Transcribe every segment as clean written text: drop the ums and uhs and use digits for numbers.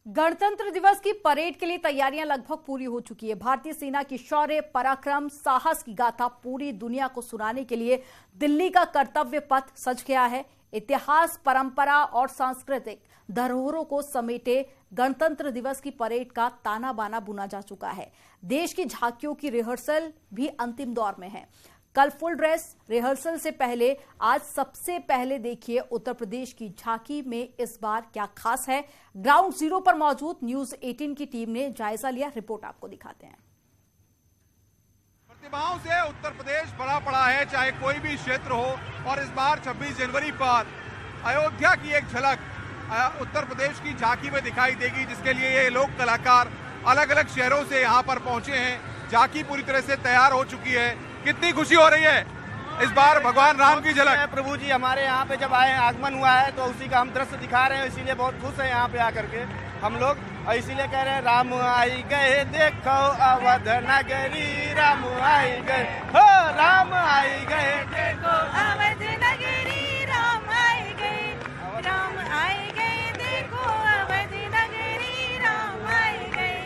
गणतंत्र दिवस की परेड के लिए तैयारियां लगभग पूरी हो चुकी है। भारतीय सेना की शौर्य, पराक्रम, साहस की गाथा पूरी दुनिया को सुनाने के लिए दिल्ली का कर्तव्य पथ सज गया है। इतिहास, परंपरा और सांस्कृतिक धरोहरों को समेटे गणतंत्र दिवस की परेड का ताना बाना बुना जा चुका है। देश की झांकियों की रिहर्सल भी अंतिम दौर में है। कल फुल ड्रेस रिहर्सल से पहले आज सबसे पहले देखिए उत्तर प्रदेश की झांकी में इस बार क्या खास है। ग्राउंड जीरो पर मौजूद न्यूज 18 की टीम ने जायजा लिया। रिपोर्ट आपको दिखाते हैं। प्रतिभाओं से उत्तर प्रदेश भरा पड़ा है, चाहे कोई भी क्षेत्र हो। और इस बार 26 जनवरी पर अयोध्या की एक झलक उत्तर प्रदेश की झांकी में दिखाई देगी, जिसके लिए ये लोक कलाकार अलग अलग शहरों से यहाँ पर पहुंचे हैं। झांकी पूरी तरह से तैयार हो चुकी है। कितनी खुशी हो रही है इस बार भगवान राम की झलक। प्रभु जी हमारे यहाँ पे जब आए, आगमन हुआ है, तो उसी का हम दृश्य दिखा रहे हैं, इसीलिए बहुत खुश है यहाँ पे आकर के हम लोग। और इसीलिए कह रहे हैं राम आई गए देखो अवध नगरी, राम आई गए हो, राम आई गए देखो अवध नगरी, राम आई गए, राम आई गए देखो अवध नगरी, राम आई गए,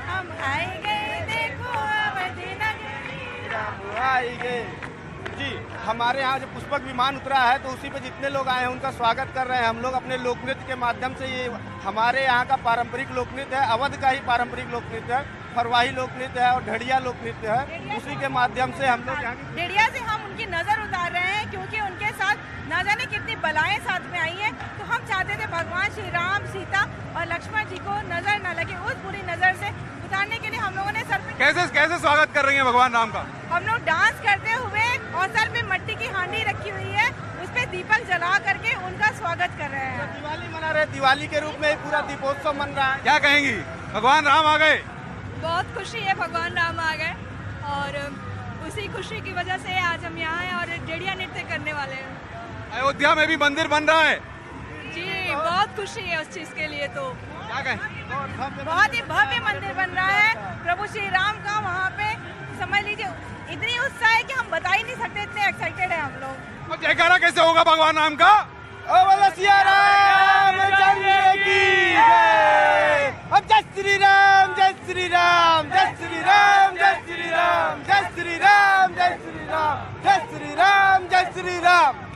हम आई गए देखो अवध नगरी, राम आई गए। जी, हमारे यहाँ जो पुष्पक विमान उतरा है, तो उसी पे जितने लोग आए हैं उनका स्वागत कर रहे हैं हम लोग अपने लोक नृत्य के माध्यम से। ये हमारे यहाँ का पारंपरिक लोक नृत्य है, अवध का ही पारंपरिक लोक नृत्य है, फरवाही लोक नृत्य है और ढड़िया लोक नृत्य है। उसी के माध्यम से हम लोग यहाँ ढड़िया से हम उनकी नजर उतार रहे हैं, क्योंकि उनके साथ न जाने कितनी बलाएं साथ में आई हैं। तो हम चाहते थे भगवान श्री राम, सीता और लक्ष्मण जी को नजर न लगे, उस बुरी नजर से उतारने के लिए हम लोगों ने सर पे कैसे स्वागत कर रही हैं भगवान राम का? हम लोग डांस करते हुए और सर पे मिट्टी की हांडी रखी हुई है, उस पे दीपक जला करके उनका स्वागत कर रहे हैं। दिवाली मना रहे, दिवाली के रूप में पूरा दीपोत्सव मन रहा है। क्या कहेंगी, भगवान राम आ गए? बहुत खुशी है, भगवान राम आ गए और उसी खुशी की वजह से आज हम यहाँ हैं और ढड़िया नृत्य करने वाले हैं। अयोध्या में भी मंदिर बन रहा है जी, बहुत खुशी है उस चीज के लिए। तो क्या कहें, बहुत ही भव्य मंदिर बन रहा है प्रभु श्री राम का। वहाँ पे समझ लीजिए इतनी उत्साह है कि हम बता ही नहीं सकते, इतने एक्साइटेड है हम लोग। अब जयकारा कैसे होगा भगवान राम का? सिया रामचंद्र की जय। अब जय श्री राम, जय श्री राम, जय श्री राम, जय श्री राम, जय श्री राम, जय श्री राम, जय श्री राम, जय श्री राम।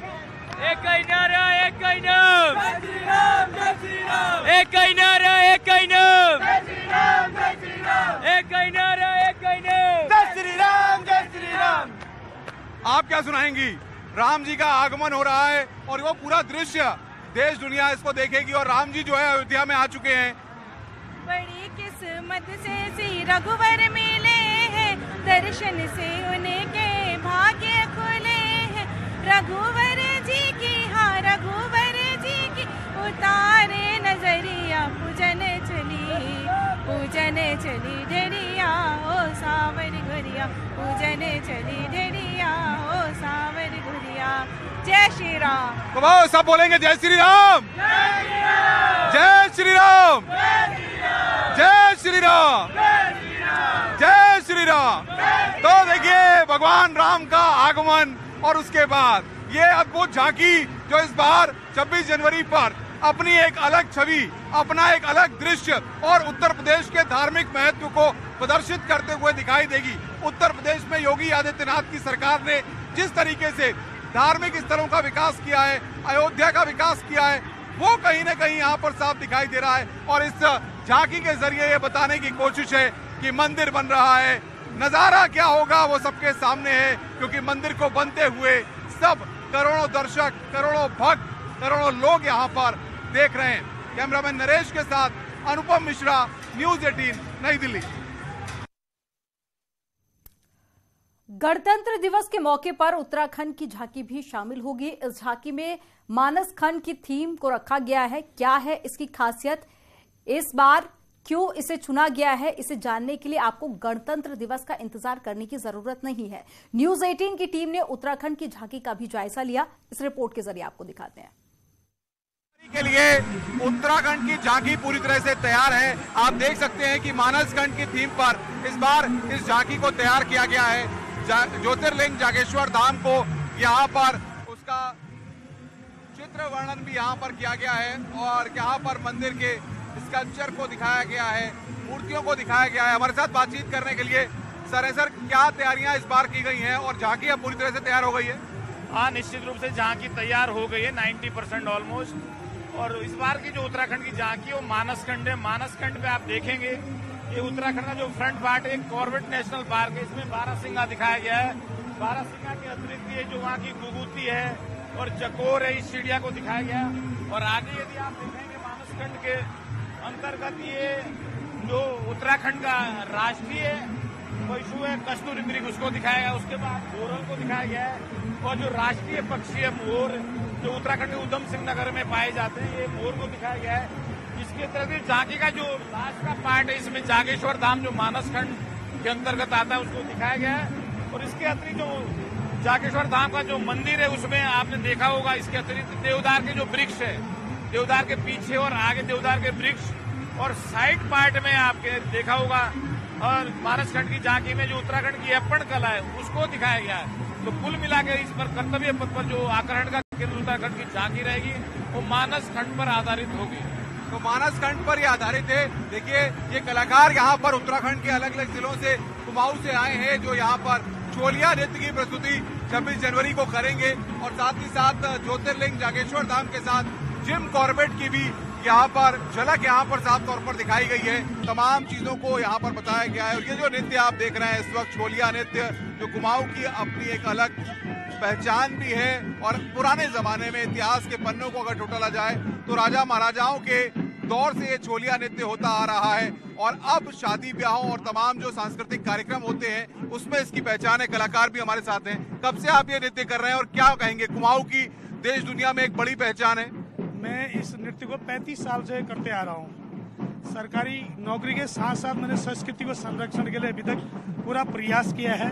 एक ही नारा, एक ही नाम, जय श्री राम, जय श्री राम, एक ही नारा, एक ही नाम, जय श्री राम, जय श्री राम, एक ही नारा, एक ही नाम, जय श्री राम, जय श्री राम। आप क्या सुनाएंगी? राम जी का आगमन हो रहा है और वो पूरा दृश्य देश दुनिया इसको देखेगी और राम जी जो है अयोध्या में आ चुके हैं। बड़ी किस्मत से श्री रघुवर मिले हैं, दर्शन से उनके भाग्य खुले हैं। रघुवर जी की, हाँ रघुवर जी की उतारे नजरिया, पूजन चली ढड़िया ओ सावर गुरिया, पूजन चली ढड़िया ओ सावर गुरिया। जय श्री राम। तो भाव सब बोलेंगे जय श्री राम, जय श्री राम, जय श्री राम, जय श्री राम। तो देखिए भगवान राम का आगमन और उसके बाद ये अद्भुत झांकी जो इस बार 26 जनवरी पर अपनी एक अलग छवि, अपना एक अलग दृश्य और उत्तर प्रदेश के धार्मिक महत्व को प्रदर्शित करते हुए दिखाई देगी। उत्तर प्रदेश में योगी आदित्यनाथ की सरकार ने जिस तरीके से धार्मिक स्थलों का विकास किया है, अयोध्या का विकास किया है, वो कहीं न कहीं यहाँ पर साफ दिखाई दे रहा है। और इस झांकी के जरिए ये बताने की कोशिश है कि मंदिर बन रहा है। नजारा क्या होगा वो सबके सामने है, क्योंकि मंदिर को बनते हुए सब करोड़ों दर्शक, करोड़ों भक्त, करोड़ों लोग यहाँ पर देख रहे हैं। कैमरामैन नरेश के साथ अनुपम मिश्रा, न्यूज 18 नई दिल्ली। गणतंत्र दिवस के मौके पर उत्तराखंड की झांकी भी शामिल होगी। इस झांकी में मानस खंड की थीम को रखा गया है। क्या है इसकी खासियत, इस बार क्यों इसे चुना गया है, इसे जानने के लिए आपको गणतंत्र दिवस का इंतजार करने की जरूरत नहीं है। न्यूज 18 की टीम ने उत्तराखंड की झांकी का भी जायजा लिया। इस रिपोर्ट के जरिए आपको दिखाते हैं। के लिए उत्तराखंड की झांकी पूरी तरह से तैयार है। आप देख सकते हैं कि मानस खंड की थीम पर इस बार इस झांकी को तैयार किया गया है। ज्योतिर्लिंग जागेश्वर धाम को यहाँ पर उसका चित्र वर्णन भी यहाँ पर किया गया है और यहाँ पर मंदिर के स्कल्पचर को दिखाया गया है, मूर्तियों को दिखाया गया है। हमारे साथ बातचीत करने के लिए सर क्या तैयारियां इस बार की गई हैं और झांकी अब पूरी तरह से तैयार हो गई है? हाँ, निश्चित रूप से झांकी तैयार हो गई है 90% ऑलमोस्ट। और इस बार की जो उत्तराखंड की झांकी है वो मानसखंड है। मानसखंड पे आप देखेंगे ये उत्तराखंड का जो फ्रंट पार्ट है, कॉर्बेट नेशनल पार्क है, इसमें बारहसिंगा दिखाया गया है। बारहसिंगा के अतिरिक्त ये जो वहाँ की गुगुती है और चकोर है, इस चिड़िया को दिखाया गया। और आगे यदि आप देखेंगे मानसखंड के अंतर्गत ये जो उत्तराखंड का राष्ट्रीय पशु है कस्तूरी मृग, उसको दिखाया गया। उसके बाद घोरल को दिखाया गया है। और जो राष्ट्रीय पक्षी है मोर, जो उत्तराखंड के उधम सिंह नगर में पाए जाते हैं, ये मोर को दिखाया गया है। इसके अतिरिक्त झांकी का जो लास्ट का पार्ट है, इसमें जागेश्वर धाम जो मानसखंड के अंतर्गत आता है उसको दिखाया गया है। और इसके अतिरिक्त जो जागेश्वर धाम का जो मंदिर है उसमें आपने देखा होगा, इसके अतिरिक्त देवदार के जो वृक्ष है, देवदार के पीछे और आगे देवदार के वृक्ष, और साइड पार्ट में आपके देखा होगा। और मानसखंड की झांकी में जो उत्तराखंड की एप्पण कला है उसको दिखाया गया है। तो कुल मिलाकर इस पर कर्तव्य पथ पर जो आकर्षण का केंद्र उत्तराखंड की झांकी रहेगी वो मानसखंड पर आधारित होगी। तो मानसखंड पर ये आधारित है। देखिए ये कलाकार यहाँ पर उत्तराखंड के अलग अलग जिलों से, कुमाऊं से आए हैं, जो यहाँ पर चोलिया नृत्य की प्रस्तुति 26 जनवरी को करेंगे। और साथ ही साथ ज्योतिर्लिंग जागेश्वर धाम के साथ जिम कॉर्बेट की भी यहाँ पर झलक यहाँ पर साफ तौर पर दिखाई गई है। तमाम चीजों को यहाँ पर बताया गया है। और ये जो नृत्य आप देख रहे हैं इस वक्त, छोलिया नृत्य, जो कुमाऊं की अपनी एक अलग पहचान भी है। और पुराने जमाने में इतिहास के पन्नों को अगर टोटला जाए तो राजा महाराजाओं के दौर से ये छोलिया नृत्य होता आ रहा है। और अब शादी ब्याहों और तमाम जो सांस्कृतिक कार्यक्रम होते हैं उसमें इसकी पहचान है। कलाकार भी हमारे साथ हैं। कब से आप ये नृत्य कर रहे हैं और क्या कहेंगे, कुमाऊं की देश दुनिया में एक बड़ी पहचान है? मैं इस नृत्य को 35 साल से करते आ रहा हूँ। सरकारी नौकरी के साथ साथ मैंने संस्कृति को संरक्षण के लिए अभी तक पूरा प्रयास किया है।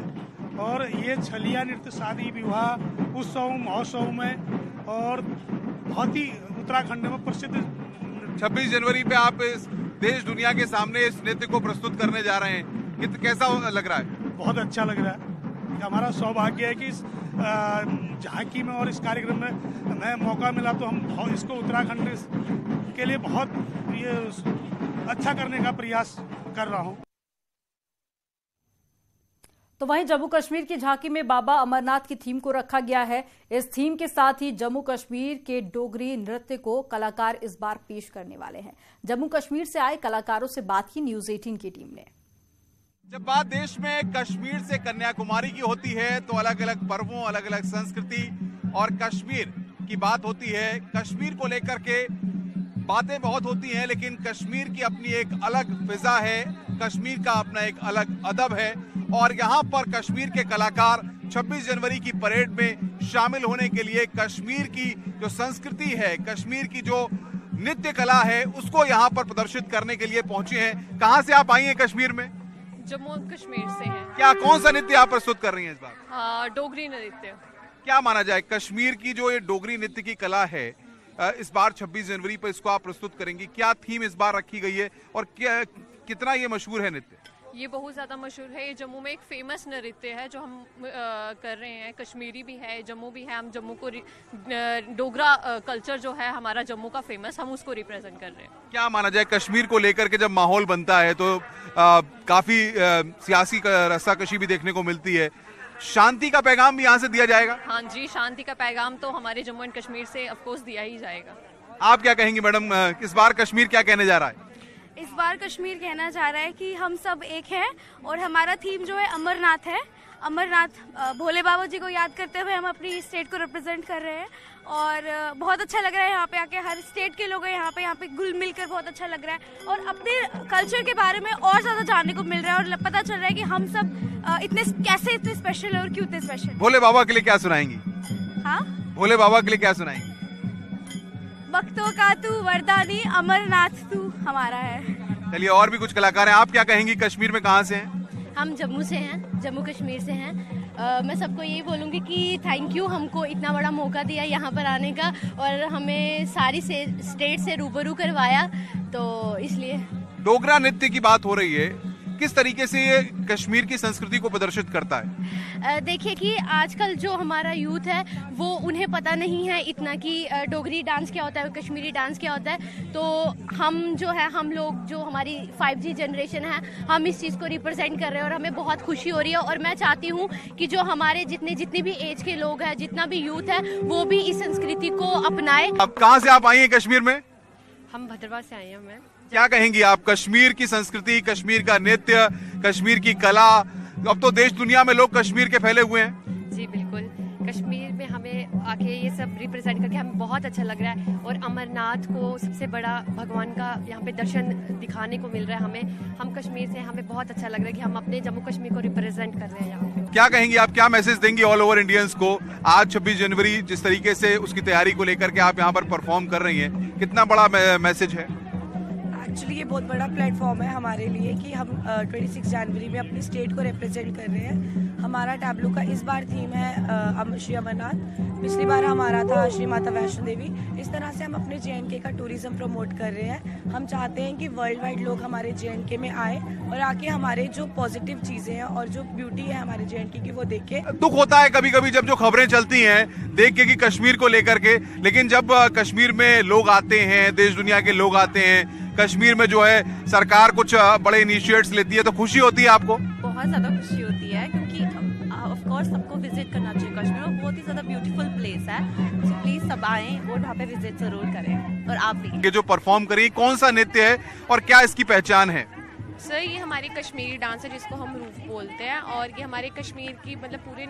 और ये छलिया नृत्य शादी विवाह उत्सव महोत्सव में और बहुत ही उत्तराखंड में प्रसिद्ध। 26 जनवरी पे आप इस देश दुनिया के सामने इस नृत्य को प्रस्तुत करने जा रहे हैं, कैसा लग रहा है? बहुत अच्छा लग रहा है। हमारा सौभाग्य है कि इस झांकी में और इस कार्यक्रम में हमें मौका मिला, तो हम इसको उत्तराखंड के लिए बहुत ये अच्छा करने का प्रयास कर रहा हूँ। तो वहीं जम्मू कश्मीर की झांकी में बाबा अमरनाथ की थीम को रखा गया है। इस थीम के साथ ही जम्मू कश्मीर के डोगरी नृत्य को कलाकार इस बार पेश करने वाले हैं। जम्मू कश्मीर से आए कलाकारों से बात की न्यूज़ 18 की टीम ने। जब बात देश में कश्मीर से कन्याकुमारी की होती है तो अलग अलग पर्वों, अलग अलग संस्कृति और कश्मीर की बात होती है। कश्मीर को लेकर के बातें बहुत होती हैं, लेकिन कश्मीर की अपनी एक अलग फिजा है, कश्मीर का अपना एक अलग अदब है। और यहाँ पर कश्मीर के कलाकार 26 जनवरी की परेड में शामिल होने के लिए कश्मीर की जो संस्कृति है, कश्मीर की जो नृत्य कला है, उसको यहाँ पर प्रदर्शित करने के लिए पहुंचे हैं। कहाँ से आप आई हैं कश्मीर में? जम्मू कश्मीर से हैं। क्या कौन सा नृत्य आप प्रस्तुत कर रही हैं इस बार? डोगरी नृत्य। क्या माना जाए कश्मीर की जो ये डोगरी नृत्य की कला है, इस बार 26 जनवरी पर इसको आप प्रस्तुत करेंगी, क्या थीम इस बार रखी गई है और क्या कितना ये मशहूर है नृत्य? ये बहुत ज़्यादा मशहूर है। ये जम्मू में एक फेमस नृत्य है जो हम कर रहे हैं। कश्मीरी भी है, जम्मू भी है। हम जम्मू को डोगरा कल्चर जो है हमारा जम्मू का फेमस, हम उसको रिप्रेजेंट कर रहे हैं। क्या माना जाए कश्मीर को लेकर के जब माहौल बनता है तो काफी सियासी रस्साकशी भी देखने को मिलती है, शांति का पैगाम भी यहाँ से दिया जाएगा? हाँ जी, शांति का पैगाम तो हमारे जम्मू एंड कश्मीर से ऑफकोर्स दिया ही जाएगा। आप क्या कहेंगी मैडम, इस बार कश्मीर क्या कहने जा रहा है? इस बार कश्मीर कहना चाह रहा है कि हम सब एक हैं और हमारा थीम जो है अमरनाथ है। अमरनाथ भोले बाबा जी को याद करते हुए हम अपनी स्टेट को रिप्रेजेंट कर रहे हैं और बहुत अच्छा लग रहा है यहाँ पे आके। हर स्टेट के लोग हैं यहाँ पे घुल मिलकर बहुत अच्छा लग रहा है और अपने कल्चर के बारे में और ज्यादा जानने को मिल रहा है और पता चल रहा है कि हम सब इतने स्पेशल है और क्यों इतने स्पेशल। भोले बाबा के लिए क्या सुनाएंगी? हाँ, भोले बाबा के लिए क्या सुनाएंगी? भक्तों का तू वरदानी, अमरनाथ तू हमारा है। चलिए, और भी कुछ कलाकार हैं, आप क्या कहेंगी कश्मीर में कहाँ से हैं? हम जम्मू से हैं, जम्मू कश्मीर से हैं। मैं सबको यही बोलूँगी कि थैंक यू हमको इतना बड़ा मौका दिया यहाँ पर आने का और हमें सारी स्टेट से रूबरू करवाया, तो इसलिए। डोगरा नृत्य की बात हो रही है, किस तरीके से ये कश्मीर की संस्कृति को प्रदर्शित करता है? देखिए कि आजकल जो हमारा यूथ है वो उन्हें पता नहीं है इतना कि डोगरी डांस क्या होता है, कश्मीरी डांस क्या होता है। तो हम जो है, हम लोग जो हमारी 5G जनरेशन है, हम इस चीज़ को रिप्रेजेंट कर रहे हैं और हमें बहुत खुशी हो रही है। और मैं चाहती हूँ कि जो हमारे जितनी भी एज के लोग हैं, जितना भी यूथ है, वो भी इस संस्कृति को अपनाए। अब कहाँ से आप आई हैं कश्मीर में? हम भद्रवाह से आए हैं। मैं क्या कहेंगी आप कश्मीर की संस्कृति, कश्मीर का नृत्य, कश्मीर की कला? अब तो देश दुनिया में लोग कश्मीर के फैले हुए हैं। जी बिल्कुल, कश्मीर में हमें आके ये सब रिप्रेजेंट करके हमें बहुत अच्छा लग रहा है। और अमरनाथ को सबसे बड़ा भगवान का यहाँ पे दर्शन दिखाने को मिल रहा है हमें। हम कश्मीर से, हमें बहुत अच्छा लग रहा है कि हम अपने जम्मू कश्मीर को रिप्रेजेंट कर रहे हैं यहाँ पे। क्या कहेंगी आप, क्या मैसेज देंगी ऑल ओवर इंडियंस को? आज 26 जनवरी जिस तरीके से उसकी तैयारी को लेकर के आप यहाँ पर परफॉर्म कर रही हैं, कितना बड़ा मैसेज है? एक्चुअली ये बहुत बड़ा प्लेटफॉर्म है हमारे लिए कि हम 26 जनवरी में अपनी स्टेट को रिप्रेजेंट कर रहे हैं। हमारा टैब्लू का इस बार थीम है श्री अमरनाथ। पिछली बार हमारा था श्री माता वैष्णो देवी। इस तरह से हम अपने JNK का टूरिज्म प्रमोट कर रहे हैं। हम चाहते हैं कि वर्ल्ड वाइड लोग हमारे JNK में आए और आके हमारे जो पॉजिटिव चीज़ें हैं और जो ब्यूटी है हमारे JNK की वो देखे। दुख होता है कभी कभी जब जो खबरें चलती हैं देख के कि कश्मीर को लेकर के, लेकिन जब कश्मीर में लोग आते हैं, देश दुनिया के लोग आते हैं, कश्मीर में जो है सरकार कुछ बड़े इनिशिएट्स लेती है, तो खुशी होती है आपको? बहुत ज्यादा खुशी होती है क्योंकि ऑफ कोर्स सबको विजिट करना चाहिए। कश्मीर में बहुत ही ज्यादा ब्यूटीफुल प्लेस है, तो प्लीज सब आएं और वहाँ पे विजिट जरूर करें। और आप भी। ये जो परफॉर्म करी, कौन सा नृत्य है और क्या इसकी पहचान है? सर ये हमारी कश्मीरी डांस है जिसको हम रूफ बोलते हैं। और ये हमारे कश्मीर की मतलब पूरे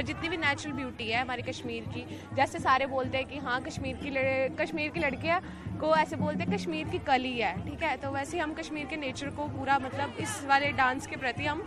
जितनी भी नेचुरल ब्यूटी है हमारी कश्मीर की, जैसे सारे बोलते हैं कि हाँ कश्मीर की लड़कियाँ को ऐसे बोलते हैं कश्मीर की कली है, ठीक है, तो वैसे हम कश्मीर के नेचर को पूरा मतलब इस वाले डांस के प्रति हम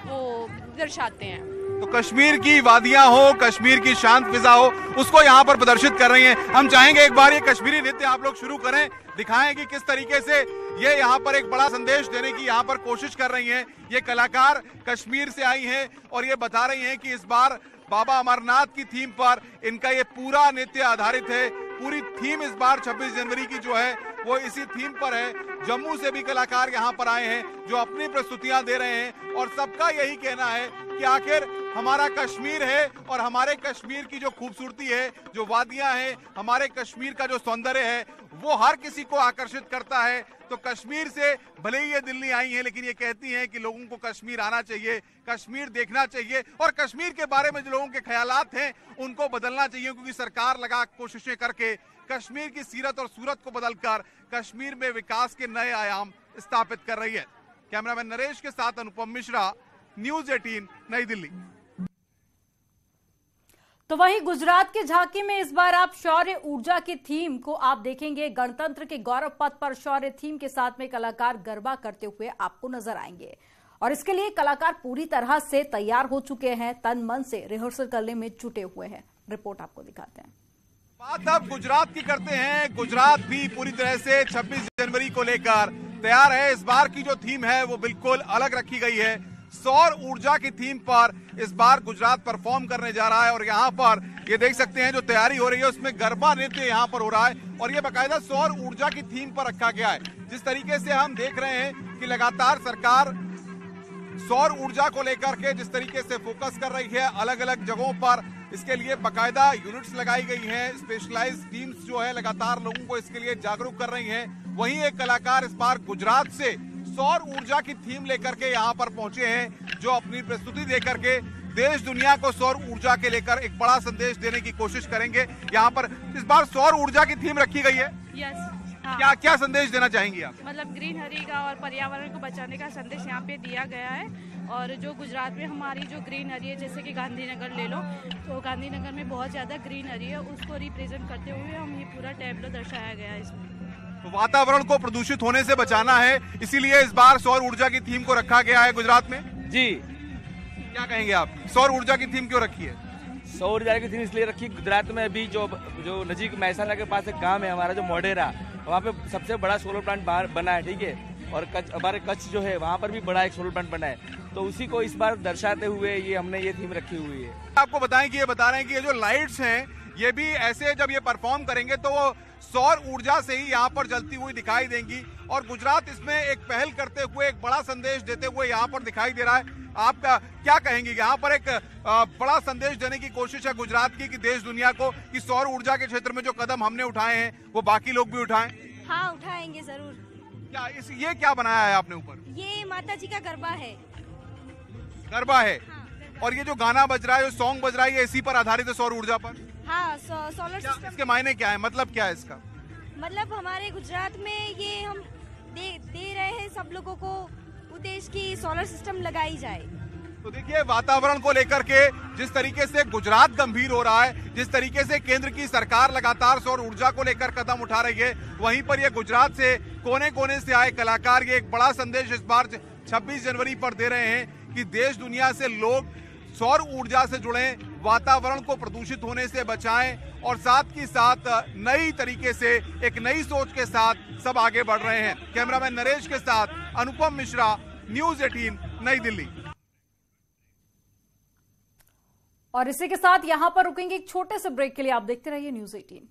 वो दर्शाते हैं। तो कश्मीर की वादियां हो, कश्मीर की शांत फिजा हो, उसको यहाँ पर प्रदर्शित कर रही हैं। हम चाहेंगे एक बार ये कश्मीरी नृत्य आप लोग शुरू करें, दिखाएं कि किस तरीके से ये यहाँ पर एक बड़ा संदेश देने की यहाँ पर कोशिश कर रही हैं। ये कलाकार कश्मीर से आई हैं और ये बता रही हैं कि इस बार बाबा अमरनाथ की थीम पर इनका ये पूरा नृत्य आधारित है। पूरी थीम इस बार 26 जनवरी की जो है वो इसी थीम पर है। जम्मू से भी कलाकार यहाँ पर आए हैं जो अपनी प्रस्तुतियां दे रहे हैं और सबका यही कहना है कि आखिर हमारा कश्मीर है और हमारे कश्मीर की जो खूबसूरती है, जो वादियां हैं, हमारे कश्मीर का जो सौंदर्य है, वो हर किसी को आकर्षित करता है। तो कश्मीर से भले ही ये दिल्ली आई हैं, लेकिन ये कहती हैं कि लोगों को कश्मीर आना चाहिए, कश्मीर देखना चाहिए और कश्मीर के बारे में जो लोगों के ख्यालात हैं उनको बदलना चाहिए, क्योंकि सरकार लगा कोशिशें करके कश्मीर की सीरत और सूरत को बदलकर कश्मीर में विकास के नए आयाम स्थापित कर रही है। कैमरामैन नरेश के साथ अनुपम मिश्रा, न्यूज 18 नई दिल्ली। तो वहीं गुजरात के झांकी में इस बार आप शौर्य ऊर्जा की थीम को आप देखेंगे। गणतंत्र के गौरव पथ पर शौर्य थीम के साथ में कलाकार गरबा करते हुए आपको नजर आएंगे और इसके लिए कलाकार पूरी तरह से तैयार हो चुके हैं, तन मन से रिहर्सल करने में जुटे हुए हैं। रिपोर्ट आपको दिखाते हैं। बात अब गुजरात की करते हैं। गुजरात भी पूरी तरह से 26 जनवरी को लेकर तैयार है। इस बार की जो थीम है वो बिल्कुल अलग रखी गई है। सौर ऊर्जा की थीम पर इस बार गुजरात परफॉर्म करने जा रहा है और यहाँ पर ये देख सकते हैं जो तैयारी हो रही है उसमें गरबा नृत्य यहाँ पर हो रहा है और ये बाकायदा सौर ऊर्जा की थीम पर रखा गया है। जिस तरीके से हम देख रहे हैं कि लगातार सरकार सौर ऊर्जा को लेकर के जिस तरीके से फोकस कर रही है अलग अलग जगहों पर, इसके लिए बाकायदा यूनिट्स लगाई गई हैं, स्पेशलाइज्ड टीम्स जो है लगातार लोगों को इसके लिए जागरूक कर रही हैं। वहीं एक कलाकार इस बार गुजरात से सौर ऊर्जा की थीम लेकर के यहाँ पर पहुंचे हैं जो अपनी प्रस्तुति देकर के देश दुनिया को सौर ऊर्जा के लेकर एक बड़ा संदेश देने की कोशिश करेंगे। यहाँ पर इस बार सौर ऊर्जा की थीम रखी गई है। यस, हाँ। क्या क्या संदेश देना चाहेंगी आप? मतलब ग्रीनरी का और पर्यावरण को बचाने का संदेश यहाँ पे दिया गया है। और जो गुजरात में हमारी जो ग्रीनरी है, जैसे कि गांधीनगर ले लो, तो गांधीनगर में बहुत ज़्यादा ग्रीनरी है, उसको रिप्रेजेंट करते हुए हम ये पूरा टैब्लो दर्शाया गया है इसमें। तो वातावरण को प्रदूषित होने से बचाना है, इसीलिए इस बार सौर ऊर्जा की थीम को रखा गया है गुजरात में। जी, क्या कहेंगे आप, सौर ऊर्जा की थीम क्यों रखी है? सौर ऊर्जा की थीम इसलिए रखी, गुजरात में अभी जो नजीक महसाना के पास एक गांव है हमारा जो मोढेरा, वहाँ पे सबसे बड़ा सोलर प्लांट बना है, ठीक है। और हमारे कच्छ जो है वहाँ पर भी बड़ा एक सोलर प्लांट बना है, तो उसी को इस बार दर्शाते हुए ये हमने ये थीम रखी हुई है। आपको बताएं कि ये बता रहे हैं कि ये जो लाइट्स हैं ये भी ऐसे जब ये परफॉर्म करेंगे तो वो सौर ऊर्जा से ही यहाँ पर जलती हुई दिखाई देंगी और गुजरात इसमें एक पहल करते हुए, एक बड़ा संदेश देते हुए यहाँ पर दिखाई दे रहा है। आपका क्या कहेंगे? यहाँ पर एक बड़ा संदेश देने की कोशिश है गुजरात की कि देश दुनिया को कि सौर ऊर्जा के क्षेत्र में जो कदम हमने उठाए हैं वो बाकी लोग भी उठाएं। हाँ, उठाएंगे जरूर। क्या ये क्या बनाया है आपने ऊपर? ये माता जी का गरबा है। गरबा है। और ये जो गाना बज रहा है, जो सॉन्ग बज रहा है, ये इसी पर आधारित है, सौर ऊर्जा पर? हाँ, सोलर सिस्टम। इसके मायने क्या है, मतलब क्या है इसका? मतलब हमारे गुजरात में ये हम दे रहे हैं सब लोगों को उद्देश्य की सोलर सिस्टम लगाई जाए। तो देखिए, वातावरण को लेकर के जिस तरीके से गुजरात गंभीर हो रहा है, जिस तरीके से केंद्र की सरकार लगातार सौर ऊर्जा को लेकर कदम उठा रही है, वहीं पर ये गुजरात से कोने कोने से आए कलाकार ये एक बड़ा संदेश इस बार 26 जनवरी पर दे रहे हैं कि देश दुनिया से लोग सौर ऊर्जा से जुड़े, वातावरण को प्रदूषित होने से बचाएं और साथ ही साथ नई तरीके से, एक नई सोच के साथ सब आगे बढ़ रहे हैं। कैमरामैन नरेश के साथ अनुपम मिश्रा, न्यूज़ 18, नई दिल्ली। और इसी के साथ यहां पर रुकेंगे एक छोटे से ब्रेक के लिए। आप देखते रहिए न्यूज़ 18।